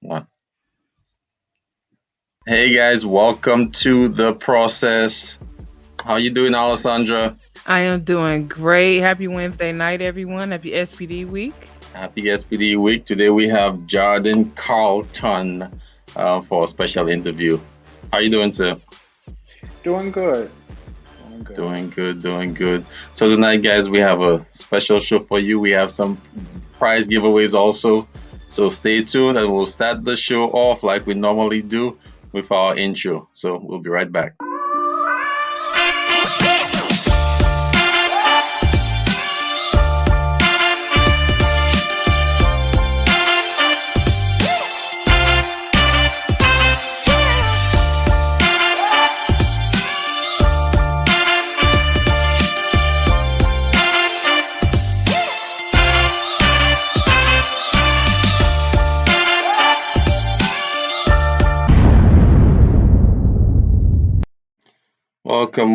One. Hey guys, welcome to the process. How you doing, Alessandra? I am doing great. Happy Wednesday night, everyone. Happy SPD week. Happy SPD week. Today we have Jardin Carlton for a special interview. How you doing, sir? Doing good. Doing good. Doing good, doing good. So tonight, guys, we have a special show for you. We have some prize giveaways also. So stay tuned and we'll start the show off like we normally do with our intro. So we'll be right back.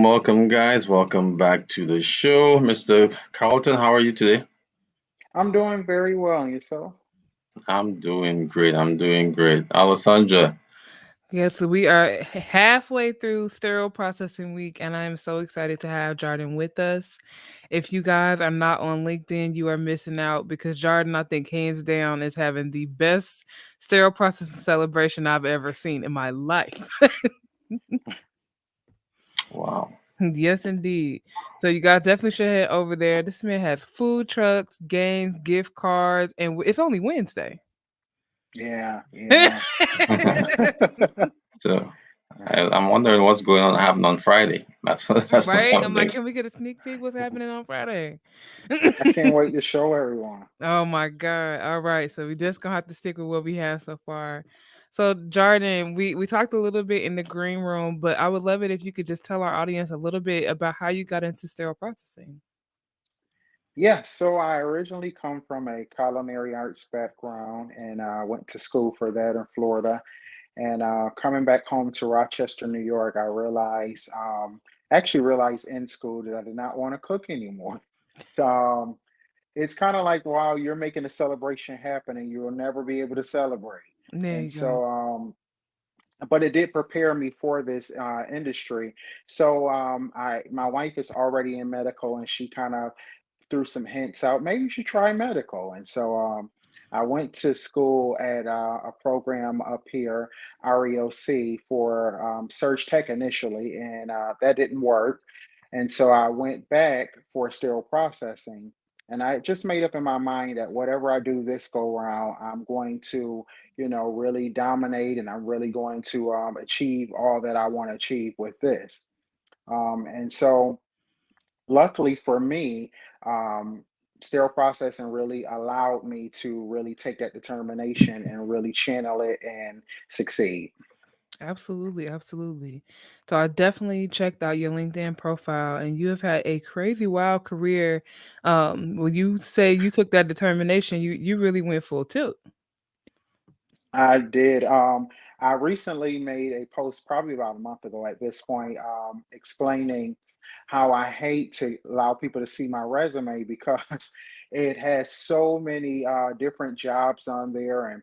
Welcome, guys. Welcome back to the show. Mr. Carlton, how are you today? I'm doing very well. And yourself? I'm doing great. I'm doing great. Alessandra, Yes, so we are halfway through Sterile Processing Week, and I am so excited to have Jardin with us. If you guys are not on LinkedIn, you are missing out because Jardin, I think, hands down, is having the best sterile processing celebration I've ever seen in my life. wow. Yes, indeed. So you guys definitely should head over there. This man has food trucks, games, gift cards, and it's only Wednesday. Yeah. So I'm wondering what's going on happening on Friday. That's what Right? I'm I'm like, thinking. can we get a sneak peek? What's happening on Friday? I can't wait to show everyone. Oh my God. All right. So we just gonna have to stick with what we have so far. So Jordan, we talked a little bit in the green room, but I would love it if you could just tell our audience a little bit about how you got into sterile processing. Yeah, so I originally come from a culinary arts background and went to school for that in Florida. And coming back home to Rochester, New York, I realized, actually realized in school that I did not want to cook anymore. Um, it's kind of like, wow, you're making a celebration happen and you will never be able to celebrate. There And you go. so, but it did prepare me for this industry. So my wife is already in medical, and she kind of threw some hints out. Maybe you should try medical. And so I went to school at a program up here, REOC, for surge tech initially, and that didn't work. And so I went back for sterile processing. And I just made up in my mind that whatever I do this go around, I'm going to, really dominate, and I'm really going to achieve all that I want to achieve with this. And so, luckily for me, um, sterile processing really allowed me to really take that determination and really channel it and succeed. Absolutely, absolutely. So I definitely checked out your LinkedIn profile and you have had a crazy wild career. When you say you took that determination, you really went full tilt. I did. I recently made a post, probably about a month ago at this point, explaining how I hate to allow people to see my resume because it has so many different jobs on there. And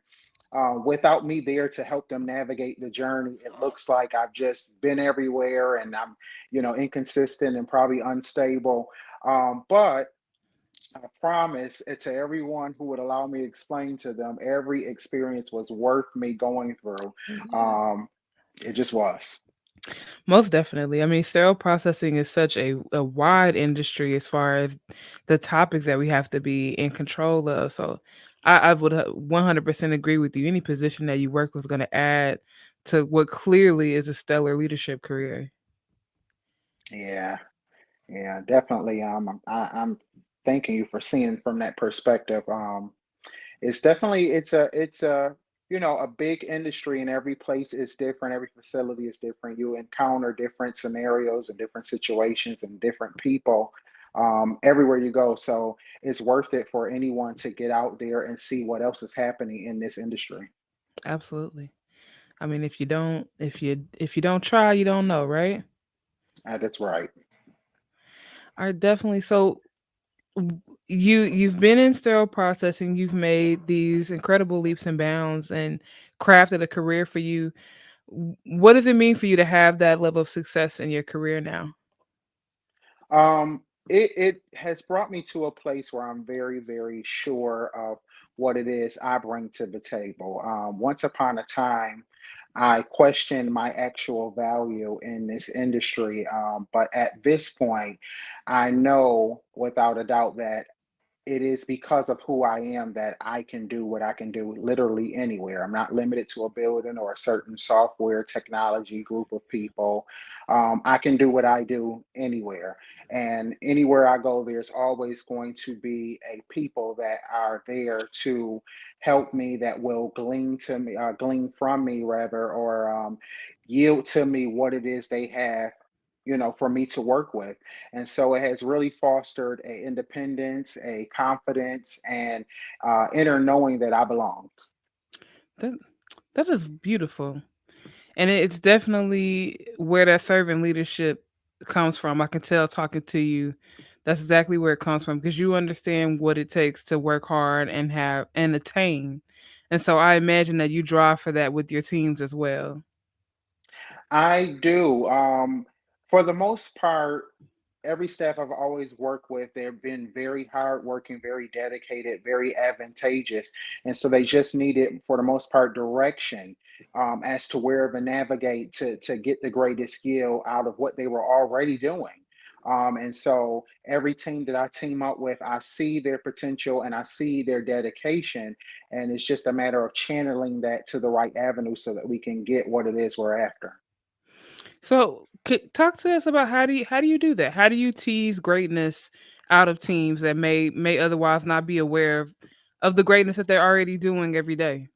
without me there to help them navigate the journey, it looks like I've just been everywhere and I'm, inconsistent and probably unstable. But I promise it to everyone who would allow me to explain to them every experience was worth me going through. Yeah. Um, it just was. Most definitely. I mean, sterile processing is such a wide industry as far as the topics that we have to be in control of. So I would 100% agree with you. Any position that you work with is going to add to what clearly is a stellar leadership career. Yeah, yeah, definitely. I'm thanking you for seeing from that perspective. It's definitely it's a a big industry, and every place is different. Every facility is different. You encounter different scenarios and different situations and different people everywhere you go. So it's worth it for anyone to get out there and see what else is happening in this industry. Absolutely. I mean, if you don't try, you don't know, right? That's right. Are definitely so. you've been in sterile processing, you've made these incredible leaps and bounds and crafted a career for you. What does it mean for you to have that level of success in your career now? It has brought me to a place where I'm very, very sure of what it is I bring to the table. Once upon a time, I questioned my actual value in this industry, but at this point, I know without a doubt that it is because of who I am that I can do what I can do literally anywhere. I'm not limited to a building or a certain software technology group of people. I can do what I do anywhere. And anywhere I go, there's always going to be a people that are there to help me, that will glean to me, glean from me rather, or yield to me what it is they have, for me to work with. And so it has really fostered a independence, a confidence, and inner knowing that I belong. That that is beautiful. And it's definitely where that servant leadership comes from. I can tell talking to you, that's exactly where it comes from because you understand what it takes to work hard and have and attain. And so I imagine that you drive for that with your teams as well. I do. For the most part, every staff I've always worked with, they've been very hardworking, very dedicated, very advantageous. And so they just needed, for the most part, direction as to where to navigate to get the greatest skill out of what they were already doing. And so every team that I team up with, I see their potential and I see their dedication. And it's just a matter of channeling that to the right avenue so that we can get what it is we're after. So talk to us about how do you do that? How do you tease greatness out of teams that may otherwise not be aware of the greatness that they're already doing every day?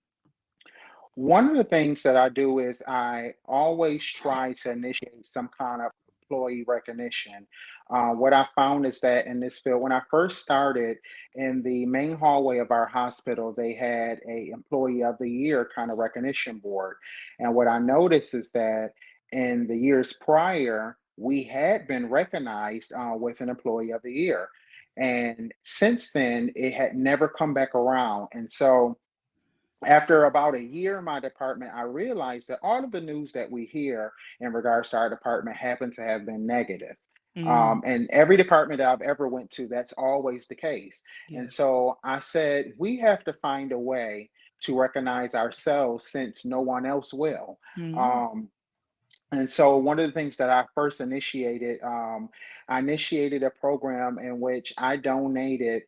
One of the things that I do is I always try to initiate some kind of employee recognition. What I found is that in this field, when I first started in the main hallway of our hospital, they had a employee of the year kind of recognition board. And what I noticed is that in the years prior, we had been recognized with an employee of the year. And since then, it had never come back around. And so after about a year in my department, I realized that all of the news that we hear in regards to our department happened to have been negative. Mm, And every department that I've ever went to, that's always the case. And yes. so I said, we have to find a way to recognize ourselves since no one else will. Mm, Um, and so one of the things that I first initiated, I initiated a program in which I donated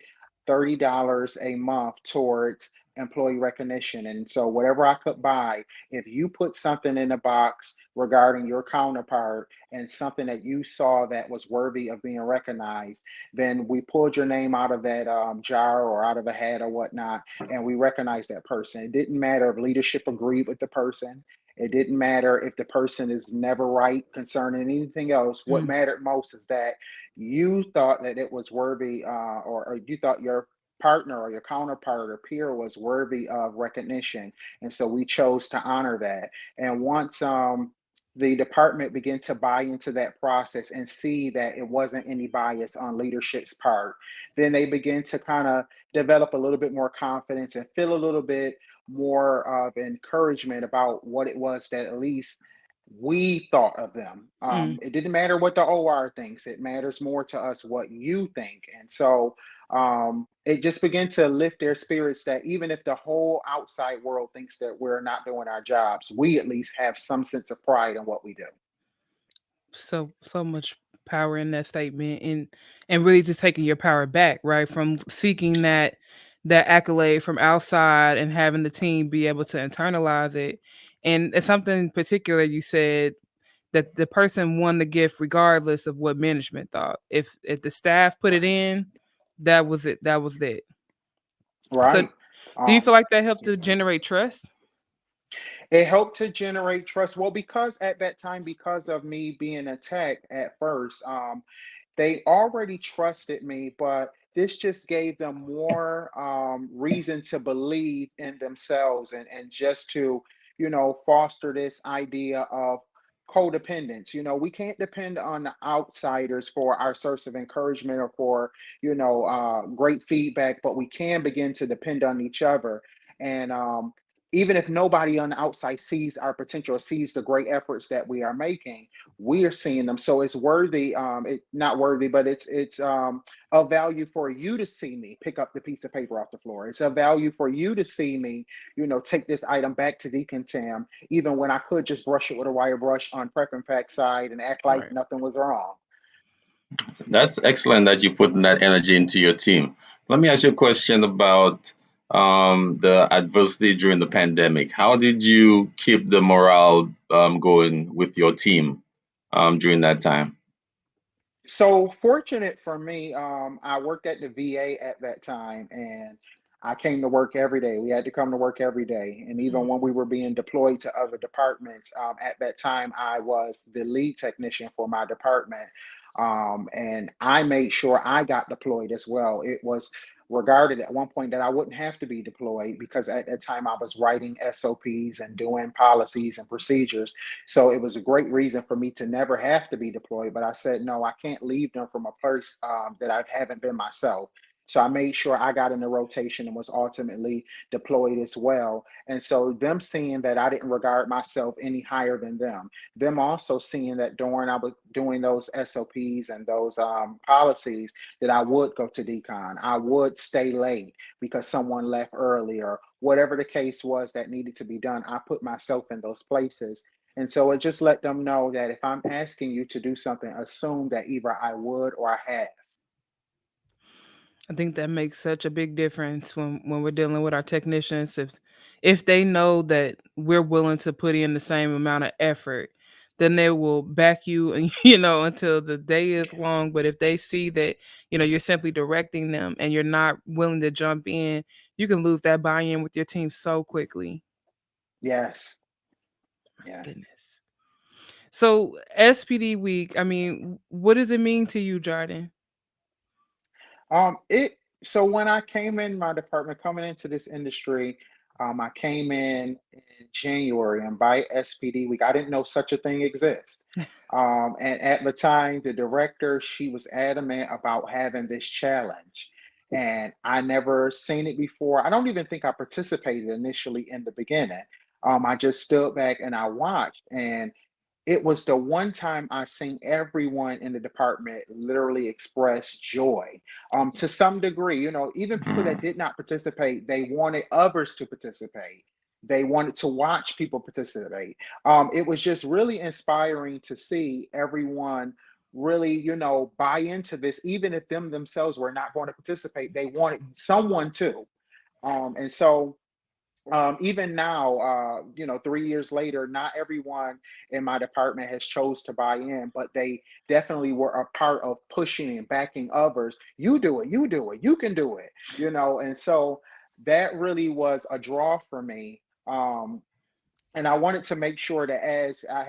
$30 a month towards employee recognition. And so whatever I could buy, if you put something in a box regarding your counterpart and something that you saw that was worthy of being recognized, then we pulled your name out of that jar or out of a hat or whatnot, and we recognized that person. It didn't matter if leadership agreed with the person. It didn't matter if the person is never right concerning anything else. What mm. mattered most is that you thought that it was worthy, or you thought your partner or your counterpart or peer was worthy of recognition. And so we chose to honor that. And once the department began to buy into that process and see that it wasn't any bias on leadership's part, then they begin to kind of develop a little bit more confidence and feel a little bit more of encouragement about what it was that at least we thought of them. Mm. It didn't matter what the OR thinks, it matters more to us what you think. And so it just began to lift their spirits that even if the whole outside world thinks that we're not doing our jobs, we at least have some sense of pride in what we do. So much power in that statement and really just taking your power back, right? From seeking that accolade from outside and having the team be able to internalize it. And it's something particular you said that the person won the gift regardless of what management thought. If the staff put it in, that was it. That was it. So Right. do you feel Um, like that helped to generate trust? It helped to generate trust. Well, because at that time, because of me being a tech at first, they already trusted me, but this just gave them more reason to believe in themselves and just to, foster this idea of codependence. We can't depend on the outsiders for our source of encouragement or for, great feedback, but we can begin to depend on each other. And even if nobody on the outside sees our potential, sees the great efforts that we are making, we are seeing them. So it's worthy, not worthy, but it's of value for you to see me pick up the piece of paper off the floor. It's a value for you to see me, take this item back to decontam, even when I could just brush it with a wire brush on prep and pack side and act like Right. nothing was wrong. That's excellent that you put that energy into your team. Let me ask you a question about the adversity during the pandemic. How did you keep the morale going with your team during that time? So fortunate for me, I worked at the VA at that time, and I came to work every day. We had to come to work every day, and even Mm. when we were being deployed to other departments, at that time I was the lead technician for my department, and I made sure I got deployed as well. It was regarded at one point that I wouldn't have to be deployed because at that time I was writing SOPs and doing policies and procedures, so it was a great reason for me to never have to be deployed. But I said, no, I can't leave them from a place that I haven't been myself. So I made sure I got in the rotation and was ultimately deployed as well. And so them seeing that I didn't regard myself any higher than them also seeing that during I was doing those SOPs and those policies, that I would go to decon, I would stay late because someone left early or whatever the case was that needed to be done. I put myself in those places, and so it just let them know that if I'm asking you to do something, assume that either I would or I have. I think that makes such a big difference when we're dealing with our technicians. If they know that we're willing to put in the same amount of effort, then they will back you and until the day is long. But if they see that, you're simply directing them and you're not willing to jump in, you can lose that buy-in with your team so quickly. Yes. My Yeah. goodness. So SPD week, I mean, what does it mean to you, Jordan? It so when I came in my department, coming into this industry, I came in January, and by SPD week, I didn't know such a thing exists. And at the time, the director, she was adamant about having this challenge, and I never seen it before. I don't even think I participated initially in the beginning. I just stood back and I watched, and it was the one time I seen everyone in the department literally express joy. To some degree, even people that Mm. did not participate, they wanted others to participate. They wanted to watch people participate. It was just really inspiring to see everyone really, buy into this, even if them themselves were not going to participate. They wanted someone to. And so even now, 3 years later, not everyone in my department has chose to buy in, but they definitely were a part of pushing and backing others. You do it, you do it, you can do it, and so that really was a draw for me. And I wanted to make sure that as I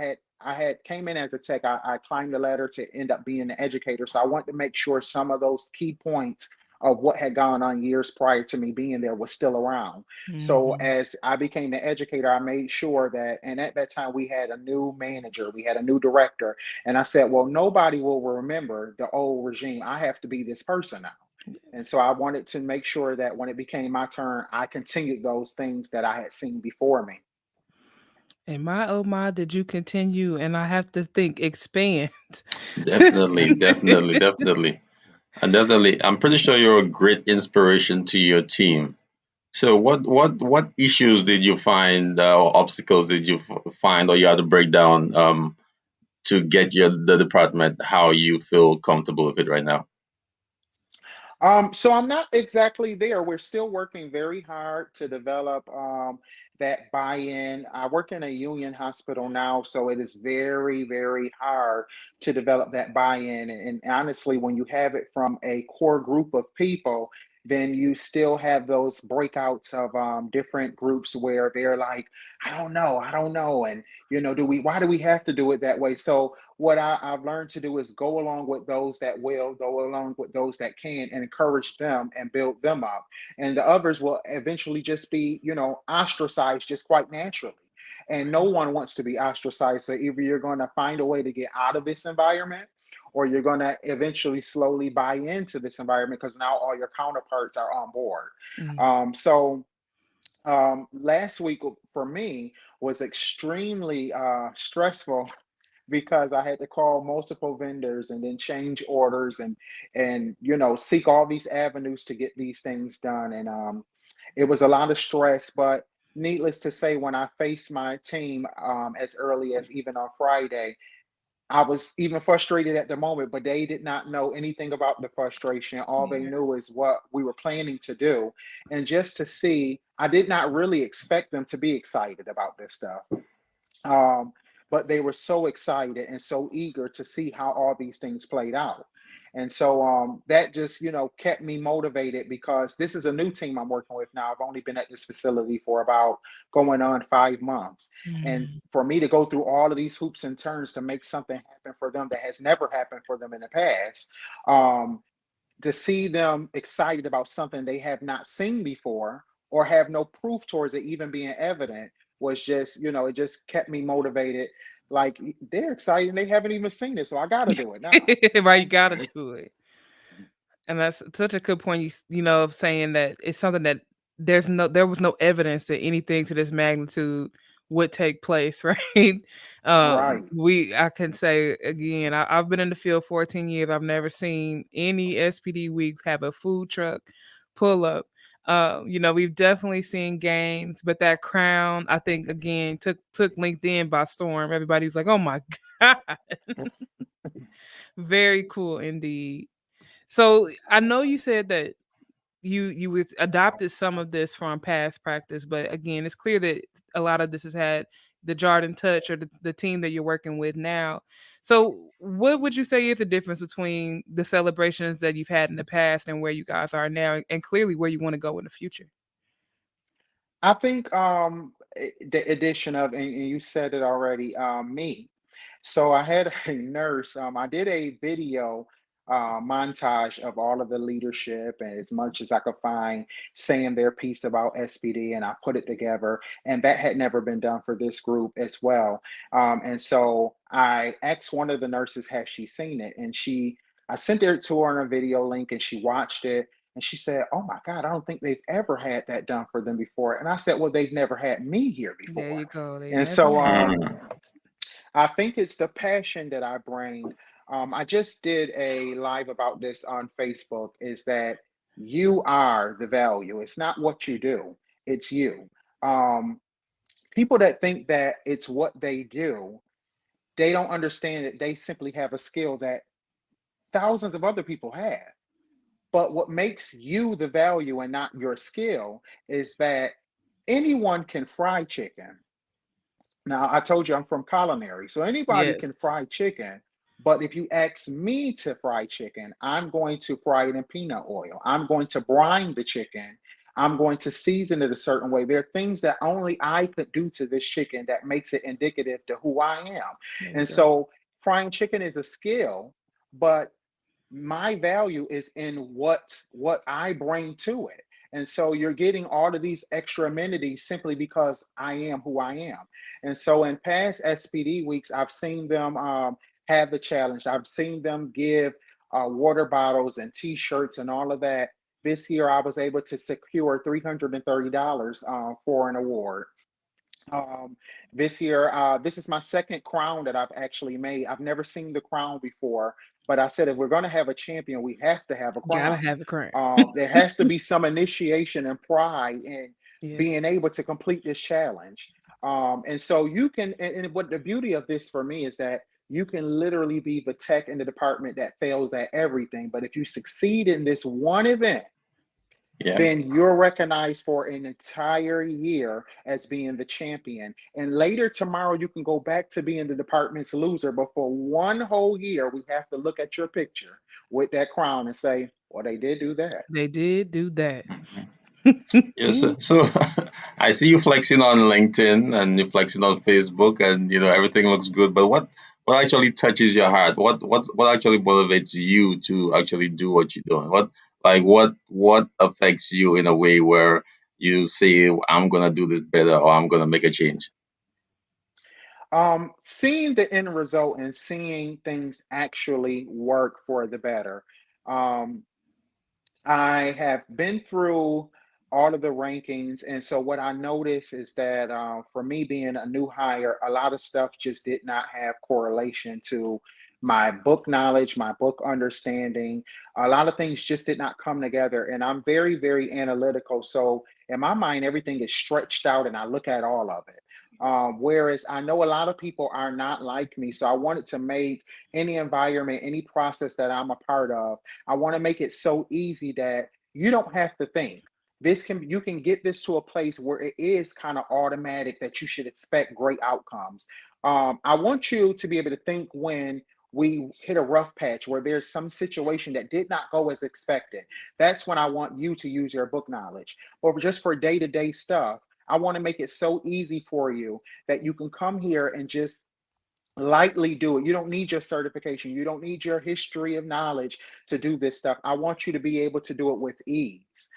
had came in as a tech, I climbed the ladder to end up being an educator. So I wanted to make sure some of those key points of what had gone on years prior to me being there was still around. So Mhm. as I became the educator, I made sure that, and at that time we had a new manager, we had a new director, and I said, well, nobody will remember the old regime. I have to be this person now. And Yes. so I wanted to make sure that when it became my turn, I continued those things that I had seen before me. And my, oh my, did you continue? And I have to think, expand. Definitely, definitely, definitely. And definitely, I'm pretty sure you're a great inspiration to your team. So, what issues did you find or obstacles did you find, or you had to break down to get the department how you feel comfortable with it right now? So I'm not exactly there. We're still working very hard to develop that buy-in. I work in a union hospital now, so it is very, very hard to develop that buy-in. And honestly, when you have it from a core group of people, then you still have those breakouts of different groups where they're like, I don't know, and why do we have to do it that way? So what I've learned to do is go along with those that will, go along with those that can, and encourage them and build them up. And the others will eventually just be, ostracized just quite naturally. And no one wants to be ostracized. So either you're going to find a way to get out of this environment, or you're going to eventually slowly buy into this environment because now all your counterparts are on board. Mm. Last week for me was extremely stressful because I had to call multiple vendors and then change orders and seek all these avenues to get these things done. And it was a lot of stress, but needless to say, when I faced my team as early as even on Friday, I was even frustrated at the moment, but they did not know anything about the frustration. All they Yeah. knew is what we were planning to do. And just to see, I did not really expect them to be excited about this stuff. Um, but they were so excited and so eager to see how all these things played out. And so that just, kept me motivated because this is a new team I'm working with now. I've only been at this facility for about going on 5 months. And Mm. for me to go through all of these hoops and turns to make something happen for them that has never happened for them in the past, um, to see them excited about something they have not seen before or have no proof towards it even being evident was just, it just kept me motivated. Like they're excited, they haven't even seen it, so I got to do it now. Right, you gotta do it. And that's such a good point, of saying that it's something that there was no evidence that anything to this magnitude would take place, right? Right. I can say again, I've been in the field 14 years. I've never seen any SPD week have a food truck pull up. We've definitely seen games, but that crown, I think, again, took LinkedIn by storm. Everybody was like, "Oh my god, very cool indeed." So I know you said that adopted some of this from past practice, but again, it's clear that a lot of this has had the Jardin touch or the team that you're working with now. So what would you say is the difference between the celebrations that you've had in the past and where you guys are now, and clearly where you want to go in the future? I think the addition of, and you said it already, me. So I had a nurse. I did a video montage of all of the leadership and as much as I could find saying their piece about SPD, and I put it together. And that had never been done for this group as well. And so I asked one of the nurses, has she seen it? And I sent it to her on a video link, and she watched it. And she said, "Oh my God, I don't think they've ever had that done for them before." And I said, "Well, they've never had me here There before." you go. They And never so had. Mm. I think it's the passion that I bring. I just did a live about this on Facebook, is that you are the value. It's not what you do, it's you. Um, People that think that it's what they do, they don't understand that they simply have a skill that thousands of other people have. But what makes you the value and not your skill is that anyone can fry chicken. Now, I told you I'm from culinary, so anybody can Yes. fry chicken. But if you ask me to fry chicken, I'm going to fry it in peanut oil. I'm going to brine the chicken. I'm going to season it a certain way. There are things that only I could do to this chicken that makes it indicative to who I am. There you And go. so frying chicken is a skill, but my value is in what I bring to it. And so you're getting all of these extra amenities simply because I am who I am. And so in past SPD weeks, I've seen them have the challenge. I've seen them give water bottles and T-shirts and all of that. This year, I was able to secure $330 for an award. Um, this year, this is my second crown that I've actually made. I've never seen the crown before, but I said if we're going to have a champion, we have to have a Gotta crown. have a crown. There has to be some initiation and pride in being Yes. able to complete this challenge. And so you can, and what the beauty of this for me is that you can literally be the tech in the department that fails at everything. But if you succeed in this one event, Yeah. then you're recognized for an entire year as being the champion. And later tomorrow, you can go back to being the department's loser. But for one whole year, we have to look at your picture with that crown and say, well, they did do that. They did do that. Mhm. Yes. So I see you flexing on LinkedIn and you flexing on Facebook, and everything looks good. But what actually touches your heart? What actually motivates you to actually do what you're doing? What affects you in a way where you say, I'm gonna do this better, or I'm gonna make a change? Seeing the end result and seeing things actually work for the better. Um, I have been through all of the rankings, and so what I noticed is that for me being a new hire, a lot of stuff just did not have correlation to my book knowledge, my book understanding. A lot of things just did not come together, and I'm very, very analytical. So in my mind, everything is stretched out, and I look at all of it. Whereas I know a lot of people are not like me, so I wanted to make any environment, any process that I'm a part of, I want to make it so easy that you don't have to think. You can get this to a place where it is kind of automatic that you should expect great outcomes. I want you to be able to think when we hit a rough patch where there's some situation that did not go as expected. That's when I want you to use your book knowledge. Or just for day-to-day stuff, I want to make it so easy for you that you can come here and just lightly do it. You don't need your certification. You don't need your history of knowledge to do this stuff. I want you to be able to do it with ease.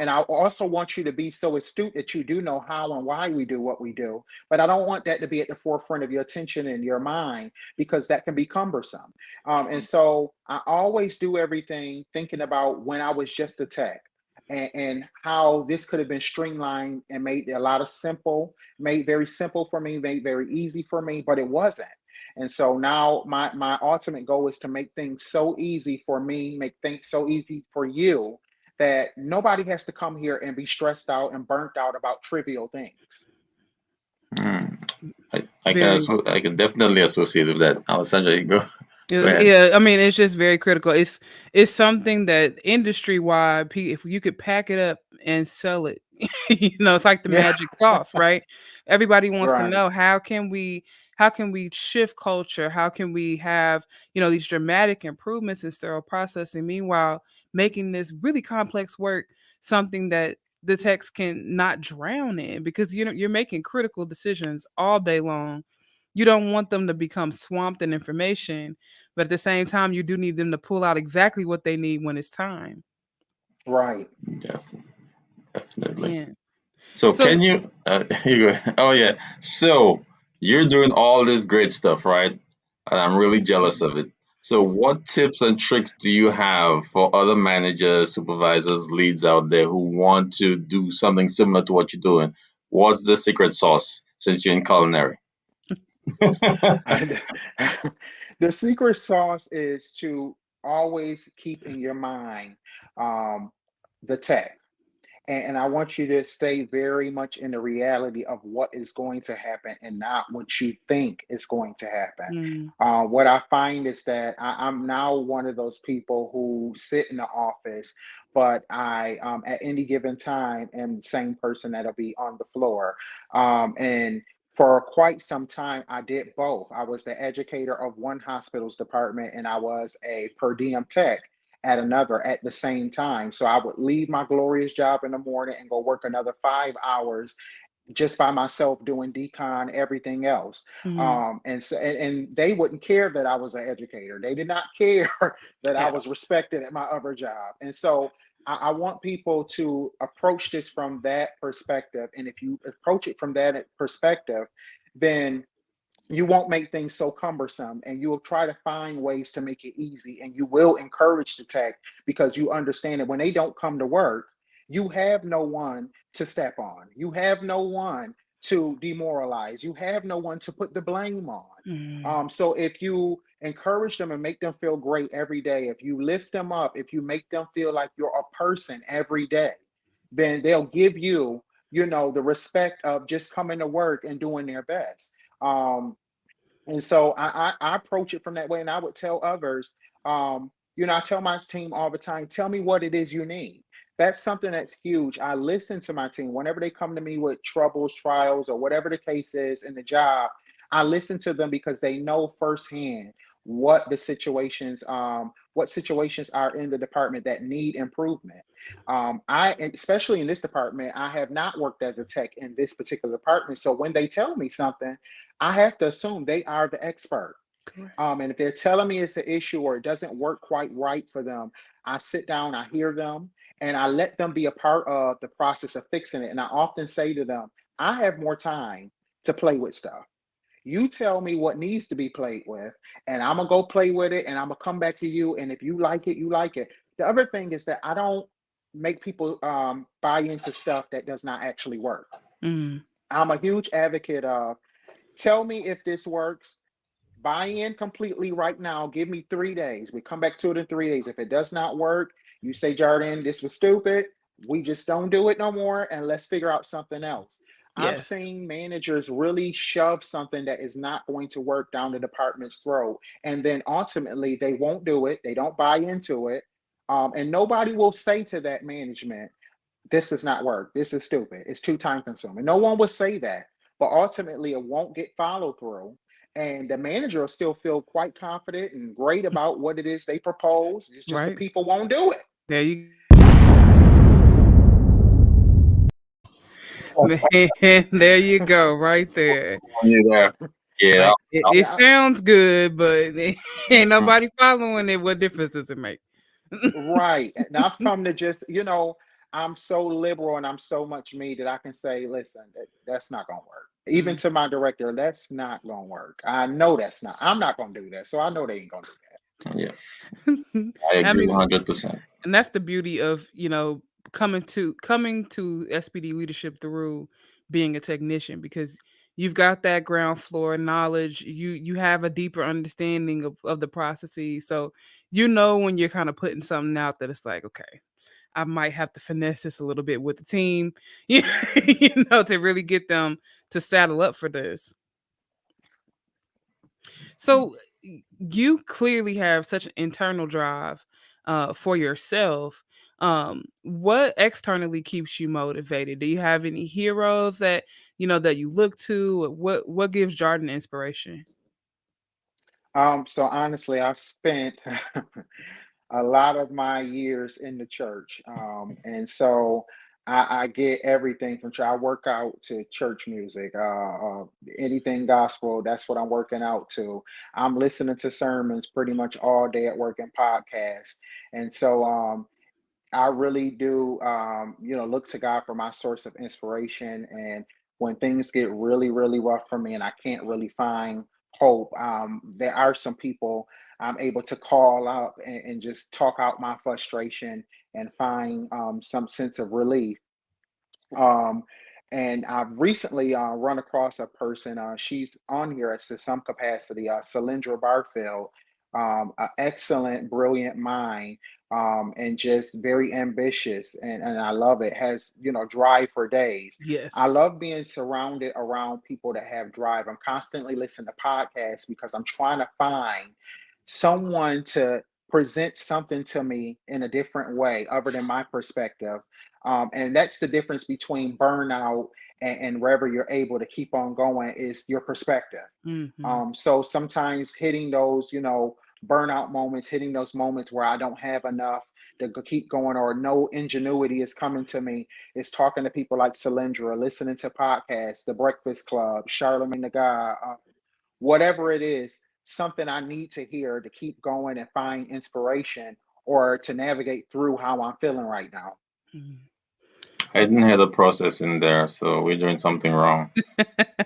And I also want you to be so astute that you do know how and why we do what we do. But I don't want that to be at the forefront of your attention and your mind because that can be cumbersome. And so I always do everything thinking about when I was just a tech. And how this could have been streamlined and made a lot of simple, made very simple for me, made very easy for me, but it wasn't. And so now my ultimate goal is to make things so easy for me, make things so easy for you that nobody has to come here and be stressed out and burnt out about trivial things. Hmm. Very. I can definitely associate with that. Alessandra, you go. Go Yeah, ahead. yeah, I mean, it's just very critical. It's something that industry wide, if you could pack it up and sell it, it's like the Yeah, magic sauce, right? Everybody wants to right, know how can we shift culture? How can we have these dramatic improvements in sterile processing? Meanwhile, making this really complex work something that the techs can not drown in because you're making critical decisions all day long. You don't want them to become swamped in information, but at the same time, you do need them to pull out exactly what they need when it's time. right. Definitely. Definitely. Yeah. So So, can you you go, oh yeah. So you're doing all this great stuff, right? And I'm really jealous Mhm. of it. So what tips and tricks do you have for other managers, supervisors, leads out there who want to do something similar to what you're doing? What's the secret sauce since you're in culinary? The secret sauce is to always keep in your mind um, the tech. And I want you to stay very much in the reality of what is going to happen and not what you think is going to happen. mm, What I find is that I'm now one of those people who sit in the office, but I, at any given time, am the same person that'll be on the floor. And for quite some time, I did both. I was the educator of one hospital's department, and I was a per diem tech at another at the same time. So I would leave my glorious job in the morning and go work another 5 hours just by myself doing decon, everything else. mm, And they wouldn't care that I was an educator. They did not care that I at was respected at my other job. And so I want people to approach this from that perspective. And if you approach it from that perspective, then you won't make things so cumbersome and you'll try to find ways to make it easy and you will encourage the tech because you understand that when they don't come to work you have no one to step on, you have no one to demoralize, you have no one to put the blame on. mm, So if you encourage them and make them feel great every day, if you lift them up, if you make them feel like you're a person every day, then they'll give you, the respect of just coming to work and doing their best. um, and so I approach it from that way. And I would tell others, I tell my team all the time, tell me what it is you need. That's something that's huge. I listen to my team whenever they come to me with troubles, trials, or whatever the case is in the job. I listen to them because they know firsthand what situations are in the department that need improvement. Especially in this department, I have not worked as a tech in this particular department. So when they tell me something, I have to assume they are the expert. correct. And if they're telling me it's an issue or it doesn't work quite right for them, I sit down, I hear them, and I let them be a part of the process of fixing it. And I often say to them, I have more time to play with stuff. You tell me what needs to be played with, and I'm gonna go play with it, and I'm gonna come back to you. And if you like it, you like it. The other thing is that I don't make people buy into stuff that does not actually work. Mm, I'm a huge advocate of tell me if this works, buy in completely right now. Give me 3 days. We come back to it in 3 days. If it does not work, you say, Jardin, this was stupid. We just don't do it no more. And let's figure out something else. I've yes. seen managers really shove something that is not going to work down the department's throat. And then ultimately, they won't do it. They don't buy into it. And nobody will say to that management, this does not work. This is stupid. It's too time consuming. No one would say that, but ultimately it won't get followed through. And the manager will still feel quite confident and great about what it is they propose. It's just the Right. people won't do it. There you man, there you go, right there. Yeah, yeah. Like it Yeah, sounds good, but ain't Mhm. nobody following it. What difference does it make? right. And I've come to just, I'm so liberal and I'm so much me that I can say, listen, that's not going to work. Even Mm. to my director, that's not going to work. I know that's not, I'm not going to do that. So I know they ain't going to do Yeah, I I agree mean, 100%. and that's the beauty of coming to SPD leadership through being a technician, because you've got that ground floor knowledge. You have a deeper understanding of the processes, so when you're kind of putting something out that it's like, okay, I might have to finesse this a little bit with the team, to really get them to saddle up for this. that. So you clearly have such an internal drive for yourself. What externally keeps you motivated? Do you have any heroes that you look to? What gives Jordan inspiration? So honestly, I've spent a lot of my years in the church. And so I get everything from church. I work out to church music, anything gospel. That's what I'm working out to. I'm listening to sermons pretty much all day at work and podcasts. And so I really do, look to God for my source of inspiration. And when things get really, really rough for me and I can't really find hope, there are some people I'm able to call up and just talk out my frustration and find some sense of relief. Um, and I've recently run across a person. She's on here at some capacity. Cylindra Barfield, an excellent, brilliant mind, and just very ambitious, and I love it. Has drive for days. I Yes. love being surrounded around people that have drive. I'm constantly listening to podcasts because I'm trying to find someone to present something to me in a different way other than my perspective, and that's the difference between burnout and wherever you're able to keep on going is your perspective. Hmm. So sometimes hitting those, burnout moments, hitting those moments where I don't have enough to keep going or no ingenuity is coming to me, is talking to people like Cylindra, listening to podcasts, The Breakfast Club, Charlemagne the God, whatever it is, something I need to hear to keep going and find inspiration or to navigate through how I'm feeling right now. I didn't have the process in there, so we're doing something wrong.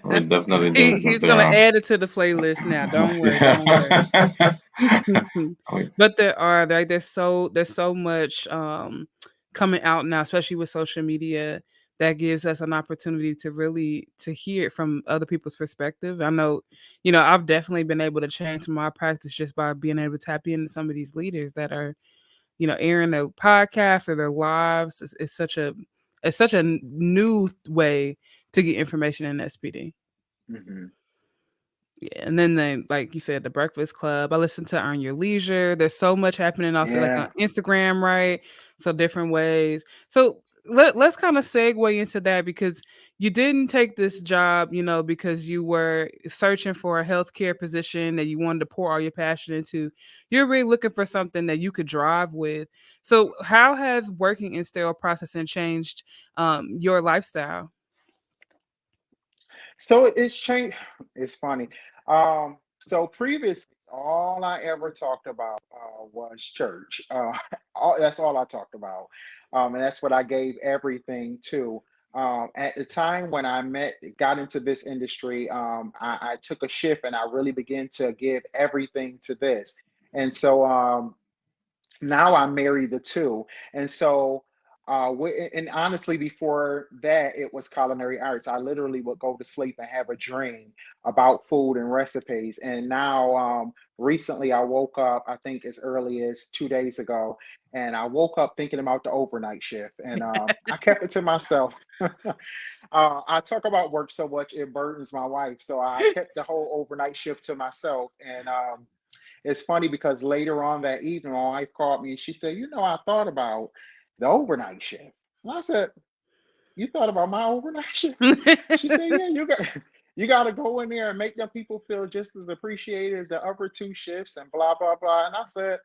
We're definitely doing He's something gonna wrong. add it to the playlist now. Don't worry, don't worry. Yeah. Wait. But there's so much coming out now, especially with social media, that gives us an opportunity to really to hear it from other people's perspective. I know, I've definitely been able to change my practice just by being able to tap into some of these leaders that are, airing their podcasts or their lives. It's such a new way to get information in SPD. Mhm. Yeah, and then like you said, the Breakfast Club. I listen to Earn Your Leisure. There's so much happening also like on Yeah. Instagram, right? So different ways. So let's kind of segue into that, because you didn't take this job, because you were searching for a healthcare position that you wanted to pour all your passion into. You're really looking for something that you could drive with. So how has working in sterile processing changed your lifestyle? So it's changed. It's funny. So previously, all I ever talked about was church. That's all I talked about, and that's what I gave everything to. At the time when got into this industry, I took a shift and I really began to give everything to this. And so now I'm married to two. And so, and honestly, before that, it was culinary arts. I literally would go to sleep and have a dream about food and recipes. And now, recently, I woke up, I think as early as 2 days ago, and I woke up thinking about the overnight shift. And I kept it to myself. I talk about work so much, it burdens my wife. So I kept the whole overnight shift to myself. And it's funny because later on that evening, my wife called me and she said, I thought about the overnight shift. And I said, you thought about my overnight shift? She said, yeah, you got to go in there and make them people feel just as appreciated as the upper two shifts and blah, blah, blah. And I said,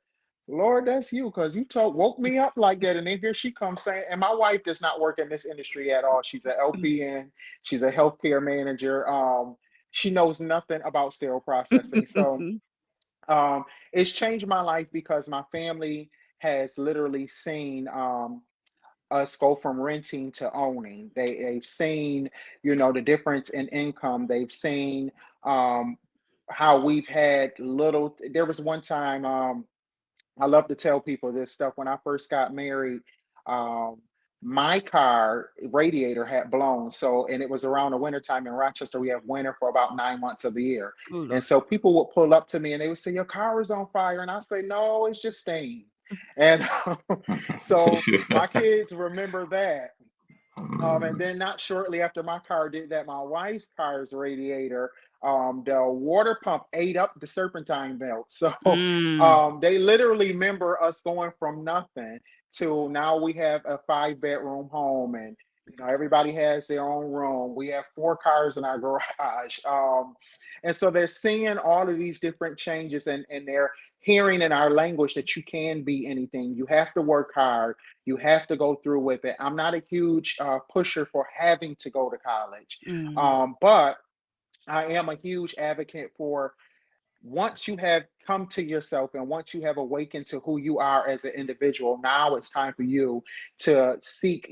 Lord, that's you, because woke me up like that. And then here she comes saying, and my wife does not work in this industry at all. She's an LPN, she's a healthcare manager. She knows nothing about sterile processing. So it's changed my life because my family has literally seen us go from renting to owning. They've seen, the difference in income. They've seen how we've had little. There was one time, I love to tell people this stuff. When I first got married, um, my car radiator had blown. So, and it was around the wintertime in Rochester. We have winter for about 9 months of the year. Oh, And Lord. so people would pull up to me and they would say, your car is on fire. And I say, no, it's just steam. And so my kids remember that. And then not shortly after my car did that, my wife's car's radiator, the water pump ate up the serpentine belt. So Mm. they literally remember us going from nothing to now we have a 5 bedroom home, and everybody has their own room. We have 4 cars in our garage. And so they're seeing all of these different changes, and they're hearing in our language that you can be anything. You have to work hard. You have to go through with it. I'm not a huge pusher for having to go to college, Mm. but I am a huge advocate for, once you have come to yourself and once you have awakened to who you are as an individual, now it's time for you to seek,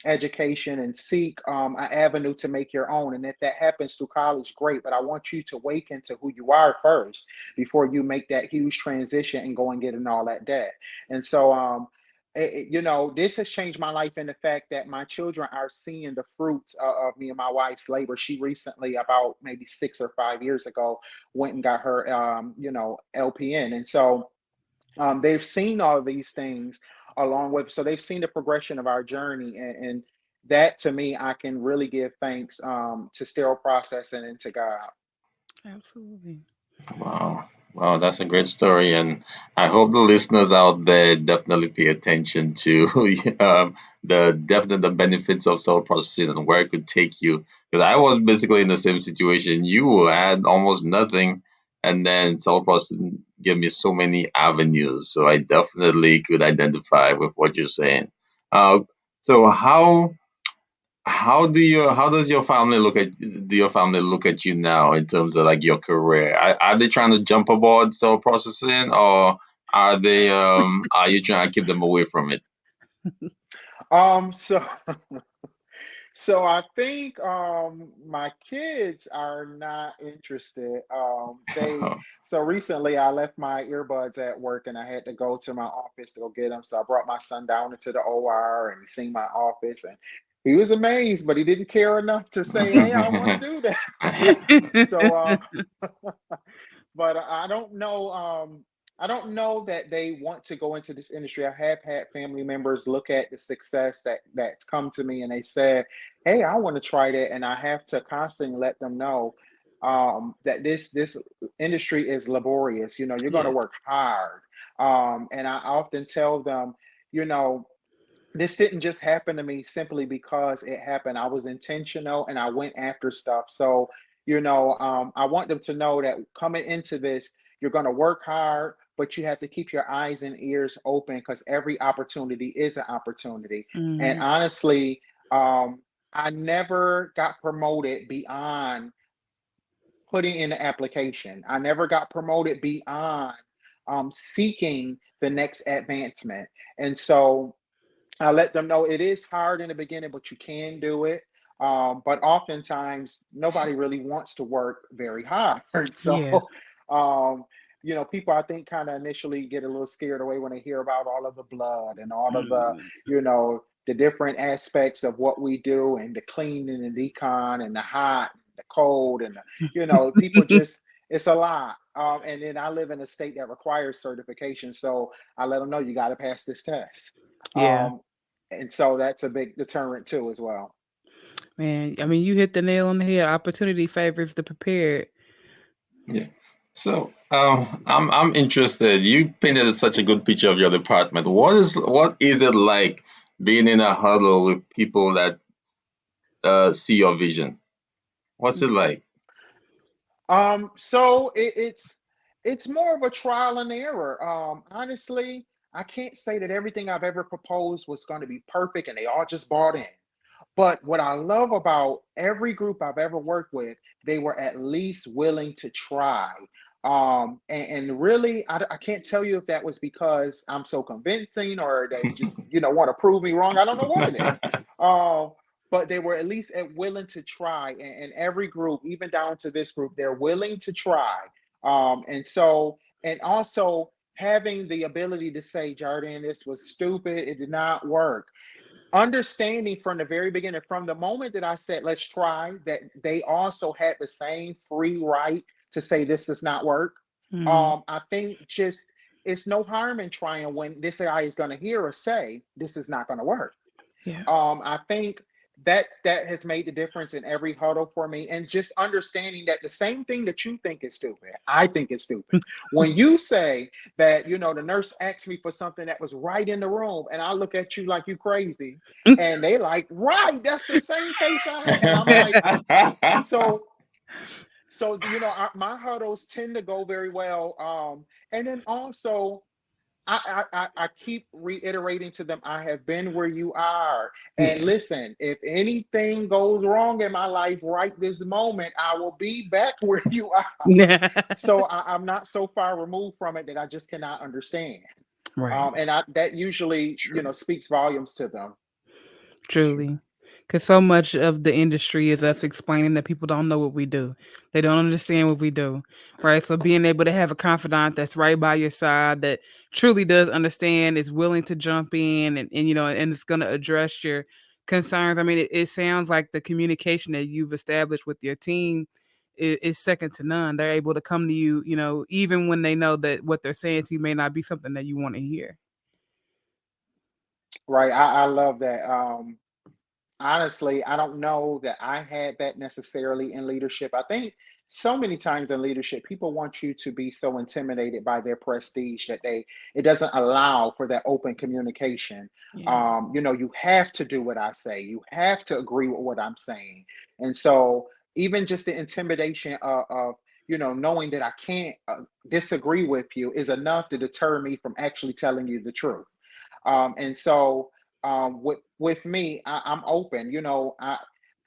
education and seek an avenue to make your own. And if that happens through college, great. But I want you to awaken to who you are first before you make that huge transition and go and get in all that debt. And so, this has changed my life in the fact that my children are seeing the fruits of me and my wife's labor. She recently, about maybe 6 or 5 years ago, went and got her, LPN. And so they've seen all of these things along with, so they've seen the progression of our journey. And that to me, I can really give thanks to sterile processing and to God. Absolutely. Wow. Wow, that's a great story. And I hope the listeners out there definitely pay attention to the benefits of cell processing and where it could take you. Because I was basically in the same situation. You had almost nothing, and then cell processing gave me so many avenues. So I definitely could identify with what you're saying. Uh, so how does your family look at you now in terms of like your career? Are they trying to jump aboard cell processing, or are you trying to keep them away from it? So so I think my kids are not interested. They So recently I left my earbuds at work and I had to go to my office to go get them. So I brought my son down into the OR and he seen my office and he was amazed, but he didn't care enough to say, "Hey, I want to do that." So but I don't know that they want to go into this industry. I have had family members look at the success that's come to me and they said, "Hey, I want to try that." And I have to constantly let them know that this industry is laborious. You're going to Yes. work hard. And I often tell them, you know, this didn't just happen to me simply because it happened. I was intentional and I went after stuff. So, I want them to know that coming into this, you're going to work hard, but you have to keep your eyes and ears open because every opportunity is an opportunity. And Mhm. honestly, I never got promoted beyond putting in the application. I never got promoted beyond seeking the next advancement. And so, I let them know it is hard in the beginning, but you can do it. But oftentimes, nobody really wants to work very hard. Yeah. So, um, people I think kind of initially get a little scared away when they hear about all of the blood and all of Mm. the different aspects of what we do and the cleaning and decon and the hot, the cold, and people just, it's a lot. And then I live in a state that requires certification. So I let them know you got to pass this test. Yeah. Um, and so that's a big deterrent too as well. Man, I mean, you hit the nail on the head. Opportunity favors the prepared. Yeah. So I'm interested. You painted such a good picture of your department. What is it like being in a huddle with people that see your vision? What's it Mhm. like? So it's more of a trial and error. Honestly, I can't say that everything I've ever proposed was going to be perfect and they all just bought in. But what I love about every group I've ever worked with, they were at least willing to try. And really, I can't tell you if that was because I'm so convincing or they just, want to prove me wrong. I don't know what it is. Um, but they were at least willing to try. And every group, even down to this group, they're willing to try. And also having the ability to say, Jardin, this was stupid. It did not work, understanding from the very beginning, from the moment that I said, let's try, that they also had the same free right to say, this does not work. Mm, I think just it's no harm in trying when this guy is going to hear us say, this is not going to work. yeah. I think that has made the difference in every huddle for me, and just understanding that the same thing that you think is stupid, I think is stupid. When you say that, the nurse asked me for something that was right in the room, and I look at you like you crazy, and they like, right, that's the same case I had, and I'm like, so my huddles tend to go very well. And then also I keep reiterating to them, I have been where you are. And Yeah. listen, if anything goes wrong in my life right this moment, I will be back where you are. So I'm not so far removed from it that I just cannot understand. Right. And that usually, True. speaks volumes to them. True. Truly. Because so much of the industry is us explaining that people don't know what we do. They don't understand what we do. Right. So being able to have a confidant that's right by your side that truly does understand, is willing to jump in and it's gonna address your concerns. I mean, it sounds like the communication that you've established with your team is second to none. They're able to come to you, even when they know that what they're saying to you may not be something that you want to hear. Right. I love that. Honestly, I don't know that I had that necessarily in leadership. I think so many times in leadership, people want you to be so intimidated by their prestige that it doesn't allow for that open communication. Yeah. You have to do what I say. You have to agree with what I'm saying. And so even just the intimidation of knowing that I can't disagree with you is enough to deter me from actually telling you the truth. And so with me, I'm open. I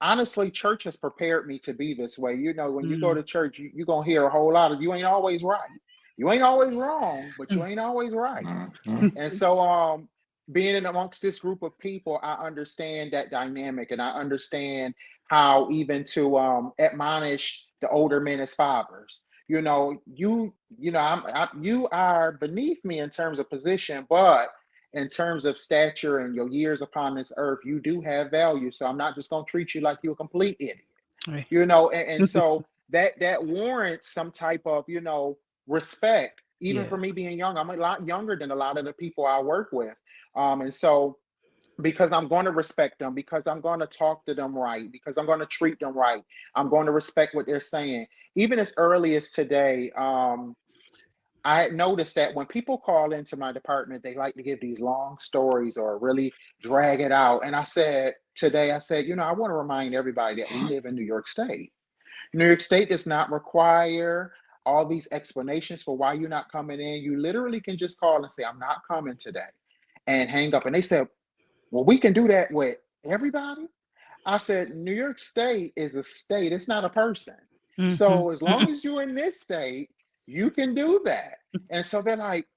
honestly, church has prepared me to be this way. When you go Mm. to church, you're gonna hear a whole lot of you ain't always right. You ain't always wrong, but you ain't always right. Mhm. And so being in amongst this group of people, I understand that dynamic, and I understand how even to admonish the older men as fathers. You are beneath me in terms of position, but in terms of stature and your years upon this earth, you do have value. So I'm not just going to treat you like you're a complete idiot. Right. And so that warrants some type of respect. Even Yeah. for me being young, I'm a lot younger than a lot of the people I work with. And so because I'm going to respect them, because I'm going to talk to them right, because I'm going to treat them right, I'm going to respect what they're saying. Even as early as today, I had noticed that when people call into my department, they like to give these long stories or really drag it out. And I said, I want to remind everybody that we live in New York State. New York State does not require all these explanations for why you're not coming in. You literally can just call and say, I'm not coming today, and hang up. And they said, well, we can do that with everybody. I said, New York State is a state, it's not a person. Mhm. So as long as you're in this state, you can do that. And so they're like,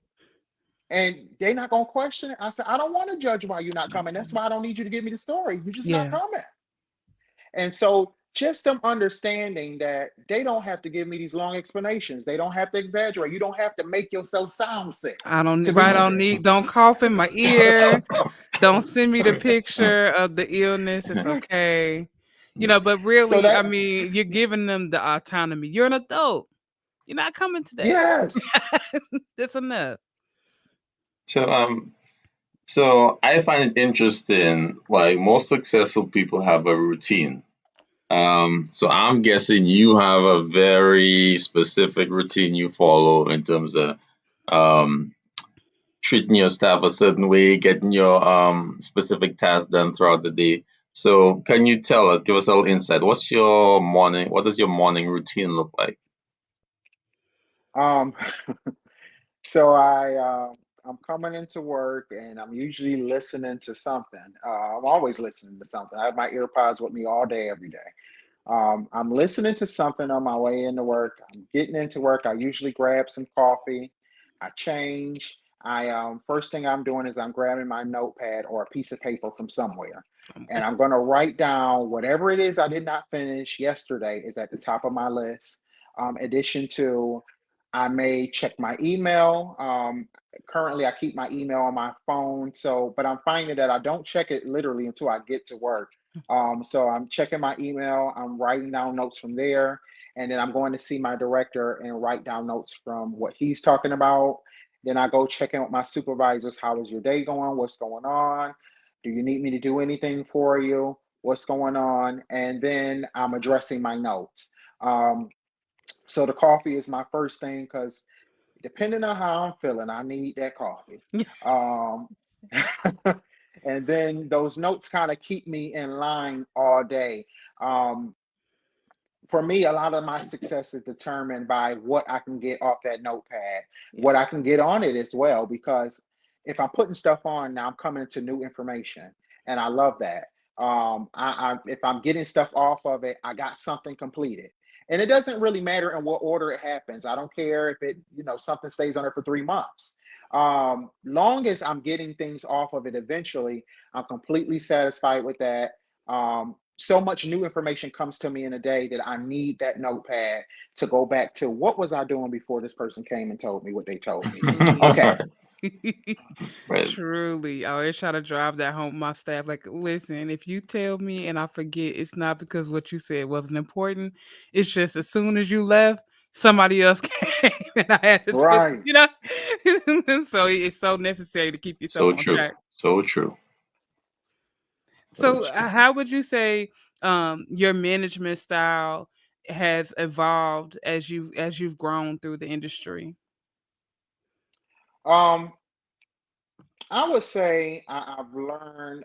And they're not gonna question it. I said, I don't want to judge why you're not coming. That's why I don't need you to give me the story. You're just not Yeah. coming. And so just them understanding that they don't have to give me these long explanations. They don't have to exaggerate. You don't have to make yourself sound sick I don't to be right on sick. need. Don't cough in my ear. Don't send me the picture of the illness. It's okay. But So really, I that, mean, you're giving them the autonomy. You're an adult. You're not coming today. yes. That's enough. So so I find it interesting. Like most successful people have a routine. So I'm guessing you have a very specific routine you follow in terms of um treating your staff a certain way, getting your specific tasks done throughout the day. So can you tell us, give us a little insight? What does your morning routine look like? Um, so I'm coming into work and I'm usually listening to something. I'm always listening to something. I have my earpods with me all day, every day. I'm listening to something on my way into work. I'm getting into work. I usually grab some coffee. I change. I First thing I'm doing is I'm grabbing my notepad or a piece of paper from somewhere, and I'm going to write down whatever it is I did not finish yesterday is at the top of my list. Addition to, I may check my email. Currently, I keep my email on my phone, but I'm finding that I don't check it literally until I get to work. So I'm checking my email, I'm writing down notes from there, and then I'm going to see my director and write down notes from what he's talking about. Then I go check in with my supervisors. How is your day going? What's going on? Do you need me to do anything for you? What's going on? And then I'm addressing my notes. Um, so the coffee is my first thing because depending on how I'm feeling, I need that coffee. Um, and then those notes kind of keep me in line all day. Um, for me, a lot of my success is determined by what I can get off that notepad, Yeah. what I can get on it as well. Because if I'm putting stuff on now, I'm coming into new information, and I love that. If I'm getting stuff off of it, I got something completed, and it doesn't really matter in what order it happens. I don't care if something stays on it for 3 months. Long as I'm getting things off of it eventually, I'm completely satisfied with that. So much new information comes to me in a day that I need that notepad to go back to what was I doing before this person came and told me what they told me. Okay. Right, right. Truly. I always try to drive that home with my staff. Like, listen, if you tell me and I forget, it's not because what you said wasn't important. It's just as soon as you left, somebody else came and I had to do it, Right. So it's so necessary to keep yourself So on true. track. So true. So So, true. how would you say your management style has evolved as you've grown through the industry? Um, I would say I've learned.